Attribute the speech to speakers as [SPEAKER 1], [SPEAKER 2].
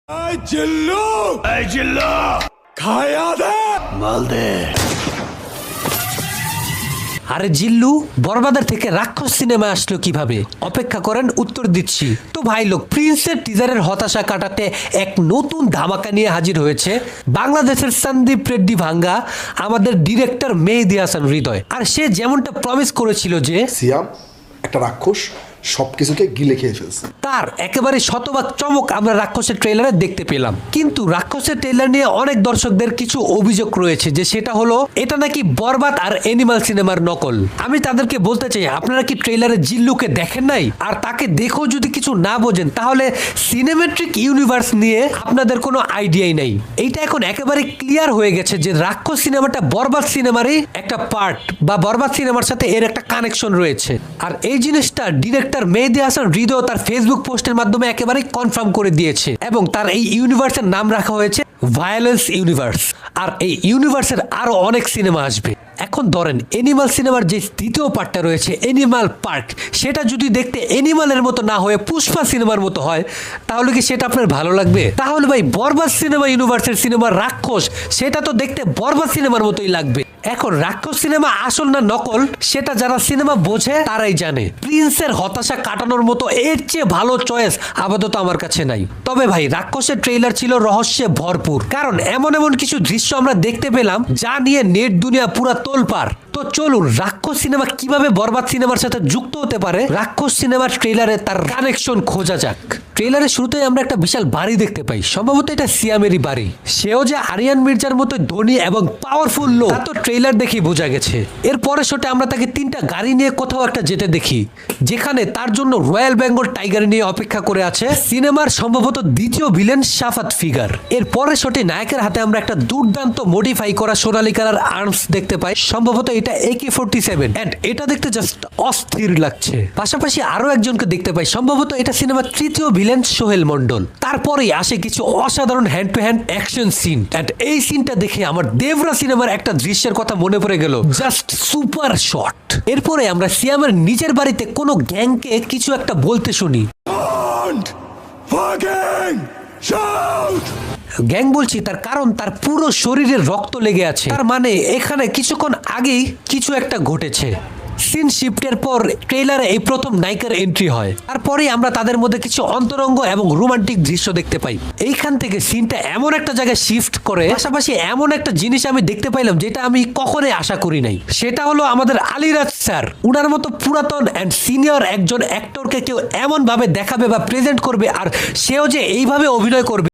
[SPEAKER 1] আরে জিল্লু, বরবাদের থেকে রাক্ষস সিনেমা আসলো কিভাবে? অপেক্ষা করেন, উত্তর দিচ্ছি। তো ভাই লোক, প্রিন্সের টিজারের হতাশা কাটাতে এক নতুন ধামাকা নিয়ে হাজির হয়েছে বাংলাদেশের সন্দীপ রেড্ডি ভাঙ্গা, আমাদের ডিরেক্টর মেহেদী হাসান হৃদয়। আর সে যেমনটা প্রমিস করেছিল যে
[SPEAKER 2] সিয়াম একটা রাক্ষস সবকিছুকে গিলে খেয়ে ফেলছে,
[SPEAKER 1] তার একেবারে শতভাগ চমক আমরা রাক্ষসের ট্রেলারে দেখতে পেলাম। কিন্তু রাক্ষসের ট্রেলার নিয়ে অনেক দর্শকদের কিছু অভিযোগ রয়েছে, যে সেটা হলো এটা নাকি বরবাদ আর অ্যানিমাল সিনেমার নকল। আমি তাদেরকে বলতে চাই, আপনারা কি ট্রেলারে জিল্লুকে দেখেন নাই? আর তাকে দেখেও যদি কিছু না বোঝেন, তাহলে সিনেমেট্রিক ইউনিভার্স নিয়ে আপনাদের কোনো আইডিয়াই নাই। এইটা এখন একেবারে ক্লিয়ার হয়ে গেছে যে রাক্ষস সিনেমাটা বরবাদ সিনেমারই একটা পার্ট, বা বরবাদ সিনেমার সাথে এর একটা কানেকশন রয়েছে। আর এই জিনিসটা ডিরেক্টর মেহেদী হাসান হৃদয় তার ফেসবুক পোস্টের মাধ্যমে একেবারে কনফার্ম করে দিয়েছে, এবং তার এই ইউনিভার্সের নাম রাখা হয়েছে ভায়োলেন্স ইউনিভার্স। আর এই ইউনিভার্সের আরো অনেক সিনেমা আসবে। এখন ধরেন এনিমাল সিনেমার যে দ্বিতীয় পার্টটা রয়েছে, এনিমাল পার্ট, সেটা যদি দেখতে এনিমালের মতো না হয়ে পুষ্পা সিনেমার মতো হয়, তাহলে কি সেটা আপনার ভালো লাগবে? তাহলে ভাই বরবাদ সিনেমা ইউনিভার্সের সিনেমার রাক্ষস, সেটা তো দেখতে বরবাদ সিনেমার মতোই লাগবে। এখন রাক্ষস সিনেমা আসল না নকল, সেটা যারা সিনেমা বোঝে তারাই জানে। প্রিন্সের হতাশা কাটানোর মতো এর চেয়ে ভালো চয়েস আপাতত আমার কাছে নাই। তবে ভাই রাক্ষসের ট্রেইলার ছিল রহস্যে ভরপুর, কারণ এমন এমন কিছু দৃশ্য আমরা দেখতে পেলাম যা নিয়ে নেট দুনিয়া পুরা তোলপাড়। তো চলুন, রাক্ষস সিনেমা কিভাবে বরবাদ সিনেমার সাথে যুক্ত হতে পারে, রাক্ষস সিনেমার ট্রেইলারে তার কানেকশন খোঁজা যাক। ট্রেইলারের শুরুতেই আমরা একটা বিশাল বাড়ি দেখতে পাই, সম্ভবত এটা সিয়ামেরই বাড়ি। সেও যে আরিয়ান মির্জার মতো ধনী এবং পাওয়ারফুল লোক, তা তো ট্রেইলার দেখেই বোঝা গেছে। এর পরের শটে আমরা তাকে 3টা গাড়ি নিয়ে কোথাও একটা যেতে দেখি, যেখানে তার জন্য রয়্যাল বেঙ্গল টাইগার নিয়ে অপেক্ষা করে আছে সিনেমার সম্ভবত দ্বিতীয় ভিলেন সাফাত ফিগার। এর পরের শটে নায়কের হাতে আমরা একটা দুর্দান্ত মডিফাই করা সোনালী কালার আর্মস দেখতে পাই, সম্ভবত এটা AK-47, এন্ড এটা দেখতে জাস্ট অস্থির লাগছে। পাশাপাশি আরো একজনকে দেখতে পাই, সম্ভবত এটা সিনেমার তৃতীয় ভিলেন সোহেল মন্ডল। তারপরেই আসে কিছু অসাধারণ hand to hand action scene, and এই সিনটা দেখে আমার দেবরা সিনেমার একটা দৃশ্যের কথা মনে পড়ে গেল, জাস্ট সুপার শট। এরপরে আমরা সিয়ামের নিজের বাড়িতে কোনো গ্যাংকে কিছু একটা বলতে শুনি। গ্যাং বলছি তার কারণ তার পুরো শরীরে রক্ত লেগে আছে, তার মানে এখানে কিছুক্ষণ আগেই কিছু একটা ঘটেছে। সিন শিফটের পর ট্রেইলারে এই প্রথম নায়িকার এন্ট্রি হয়। তারপরে আমরা তাদের মধ্যে কিছু অন্তরঙ্গ এবং রোমান্টিক দৃশ্য দেখতে পাই। এইখান থেকে সিনটা এমন একটা জায়গায় শিফট করে, পাশাপাশি এমন একটা জিনিস আমি দেখতে পাইলাম যেটা আমি কখনোই আশা করি নাই। সেটা হলো আমাদের আলিরাজ স্যার, উনার মতো পুরাতন এন্ড সিনিয়র একজন অ্যাক্টরকে কেউ এমন ভাবে দেখাবে বা প্রেজেন্ট করবে, আর সেও যে এইভাবে অভিনয় করবে